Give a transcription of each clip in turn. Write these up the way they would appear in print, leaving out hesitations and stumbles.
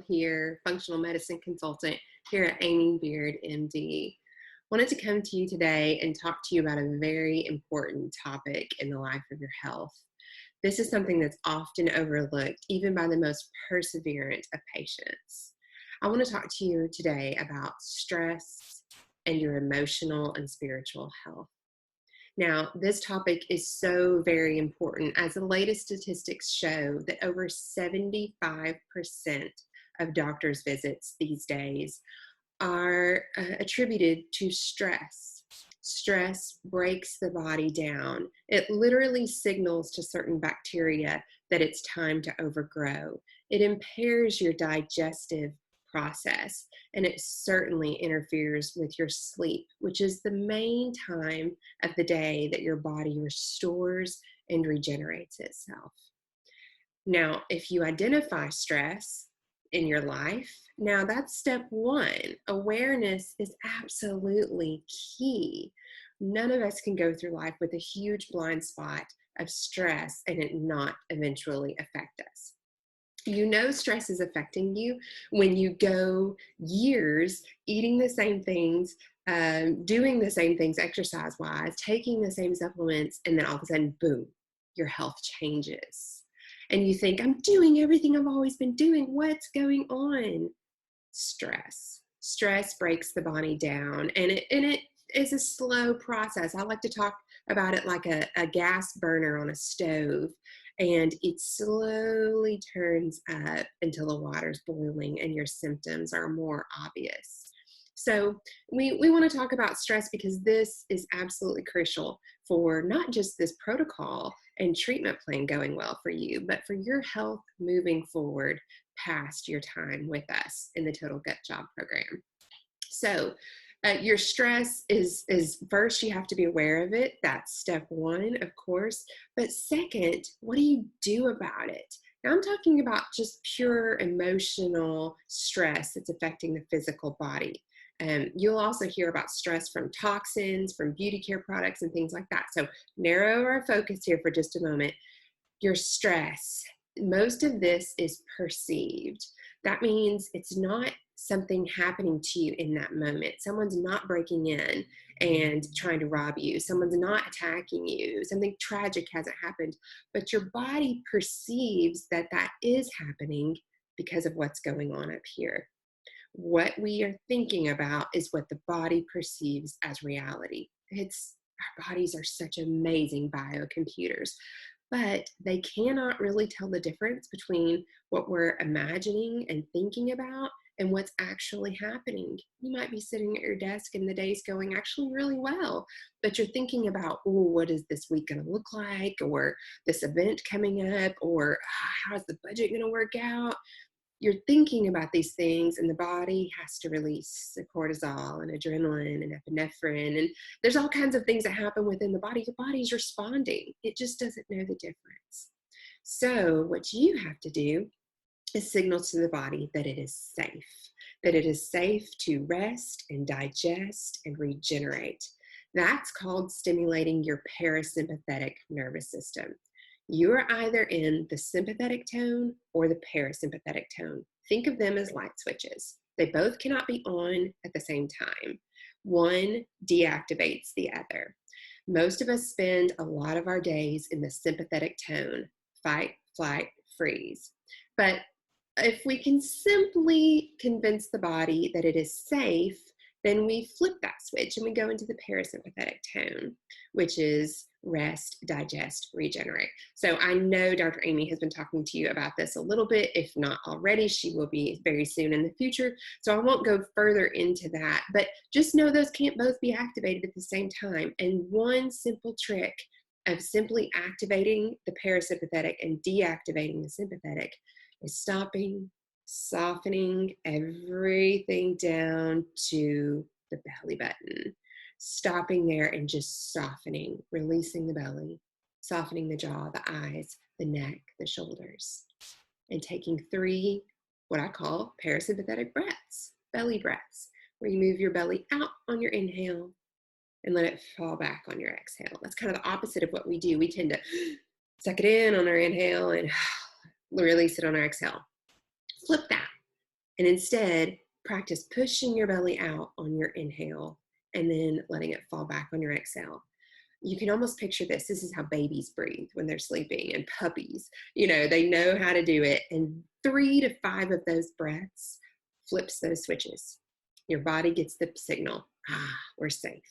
here, functional medicine consultant here at Amy Beard, MD. Wanted to come to you today and talk to you about a very important topic in the life of your health. This is something that's often overlooked, even by the most perseverant of patients. I want to talk to you today about stress and your emotional and spiritual health. Now, this topic is so very important, as the latest statistics show that over 75% of doctors' visits these days are attributed to stress. Stress breaks the body down. It literally signals to certain bacteria that it's time to overgrow. It impairs your digestive process, and it certainly interferes with your sleep, which is the main time of the day that your body restores and regenerates itself. Now, if you identify stress in your life, now that's step one. Awareness is absolutely key. None of us can go through life with a huge blind spot of stress and it not eventually affect us. You know stress is affecting you when you go years eating the same things, doing the same things exercise-wise, taking the same supplements, and then all of a sudden, boom, your health changes. And you think, I'm doing everything I've always been doing. What's going on? Stress. Stress breaks the body down, and it is a slow process. I like to talk about it like a gas burner on a stove. And it slowly turns up until the water's boiling and your symptoms are more obvious. So we want to talk about stress because this is absolutely crucial for not just this protocol and treatment plan going well for you, but for your health moving forward past your time with us in the Total Gut Job program. So your stress is first, you have to be aware of it. That's step one, of course. But second, what do you do about it? Now, I'm talking about just pure emotional stress that's affecting the physical body. You'll also hear about stress from toxins, from beauty care products, and things like that. So narrow our focus here for just a moment. Your stress, most of this is perceived. That means it's not something happening to you in that moment. Someone's not breaking in and trying to rob you. Someone's not attacking you. Something tragic hasn't happened, but your body perceives that that is happening because of what's going on up here. What we are thinking about is what the body perceives as reality. Our bodies are such amazing biocomputers, but they cannot really tell the difference between what we're imagining and thinking about and what's actually happening. You might be sitting at your desk and the day's going actually really well, but you're thinking about, oh, what is this week going to look like? Or this event coming up? Or how's the budget going to work out? You're thinking about these things and the body has to release the cortisol and adrenaline and epinephrine. And there's all kinds of things that happen within the body. Your body's responding. It just doesn't know the difference. So what you have to do is signal to the body that it is safe to rest and digest and regenerate. That's called stimulating your parasympathetic nervous system. You are either in the sympathetic tone or the parasympathetic tone. Think of them as light switches. They both cannot be on at the same time. One deactivates the other. Most of us spend a lot of our days in the sympathetic tone, fight, flight, freeze. But if we can simply convince the body that it is safe, then we flip that switch and we go into the parasympathetic tone, which is rest, digest, regenerate. So I know Dr. Amy has been talking to you about this a little bit. If not already, she will be very soon in the future. So I won't go further into that, but just know those can't both be activated at the same time. And one simple trick of simply activating the parasympathetic and deactivating the sympathetic is stopping, softening everything down to the belly button. Stopping there and just softening, releasing the belly, softening the jaw, the eyes, the neck, the shoulders, and taking 3, what I call parasympathetic breaths, belly breaths, where you move your belly out on your inhale and let it fall back on your exhale. That's kind of the opposite of what we do. We tend to suck it in on our inhale and release it on our exhale. Flip that. And instead, practice pushing your belly out on your inhale and then letting it fall back on your exhale. You can almost picture this. This is how babies breathe when they're sleeping, and puppies, they know how to do it. And 3 to 5 of those breaths flips those switches. Your body gets the signal, we're safe.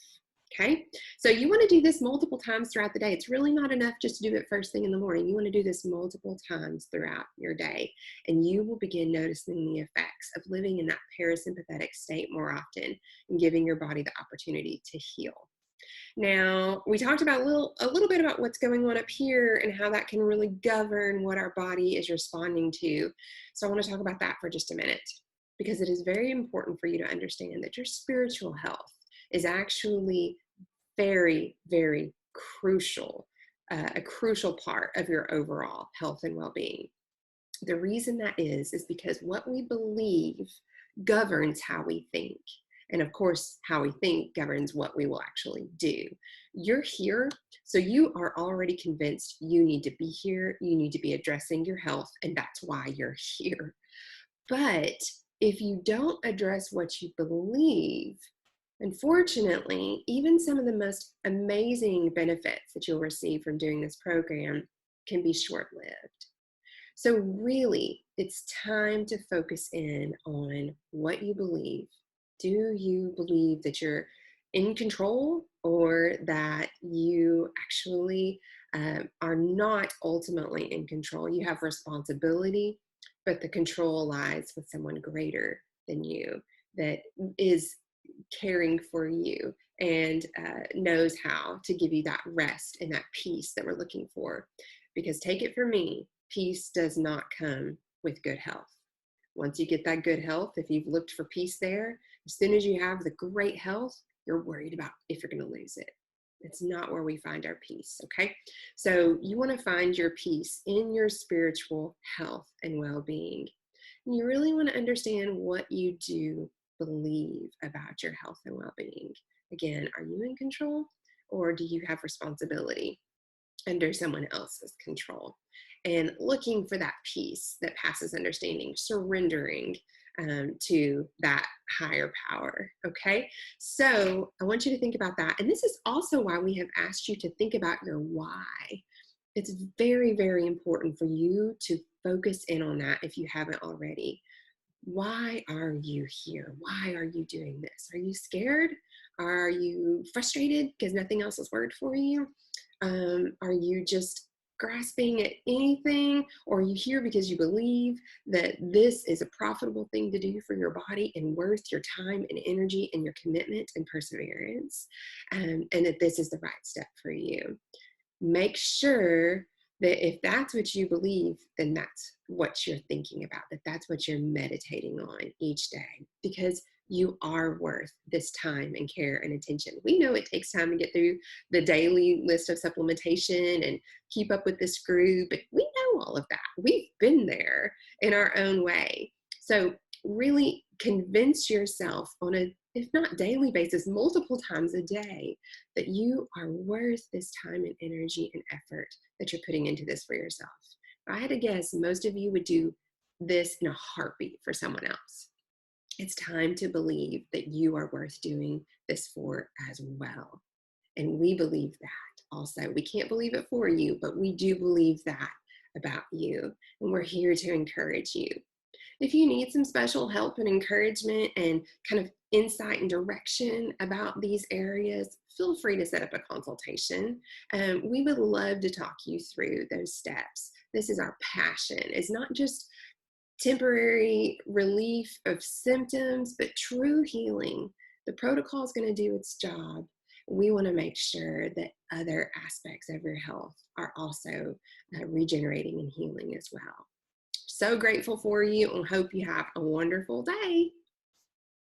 Okay, so you want to do this multiple times throughout the day. It's really not enough just to do it first thing in the morning. You want to do this multiple times throughout your day, and you will begin noticing the effects of living in that parasympathetic state more often and giving your body the opportunity to heal. Now, we talked about a little bit about what's going on up here and how that can really govern what our body is responding to. So I want to talk about that for just a minute, because it is very important for you to understand that your spiritual health is actually very, very crucial, a crucial part of your overall health and well-being. The reason that is because what we believe governs how we think. And of course, how we think governs what we will actually do. You're here, so you are already convinced you need to be here, you need to be addressing your health, and that's why you're here. But if you don't address what you believe, unfortunately, even some of the most amazing benefits that you'll receive from doing this program can be short-lived. So really, it's time to focus in on what you believe. Do you believe that you're in control, or that you actually are not ultimately in control? You have responsibility, but the control lies with someone greater than you that is caring for you and knows how to give you that rest and that peace that we're looking for. Because take it from me, peace does not come with good health. Once you get that good health, if you've looked for peace there, as soon as you have the great health, you're worried about if you're going to lose it. It's not where we find our peace, okay? So you want to find your peace in your spiritual health and well-being. And you really want to understand what you do believe about your health and well-being. Again, are you in control, or do you have responsibility under someone else's control? And looking for that peace that passes understanding, surrendering to that higher power, okay? So I want you to think about that. And this is also why we have asked you to think about your why. It's very, very important for you to focus in on that if you haven't already. Why are you here? Why are you doing this? Are you scared? Are you frustrated because nothing else has worked for you? Are you just grasping at anything? Or are you here because you believe that this is a profitable thing to do for your body and worth your time and energy and your commitment and perseverance, and that this is the right step for you? Make sure that if that's what you believe, then that's what you're thinking about, that's what you're meditating on each day, because you are worth this time and care and attention. We know it takes time to get through the daily list of supplementation and keep up with this group, but we know all of that. We've been there in our own way. So really convince yourself on a, if not daily basis, multiple times a day, that you are worth this time and energy and effort that you're putting into this for yourself. If I had to guess, most of you would do this in a heartbeat for someone else. It's time to believe that you are worth doing this for as well. And we believe that also. We can't believe it for you, but we do believe that about you. And we're here to encourage you. If you need some special help and encouragement and kind of insight and direction about these areas, feel free to set up a consultation. We would love to talk you through those steps. This is our passion. It's not just temporary relief of symptoms, but true healing. The protocol is going to do its job. We want to make sure that other aspects of your health are also regenerating and healing as well. So grateful for you and hope you have a wonderful day.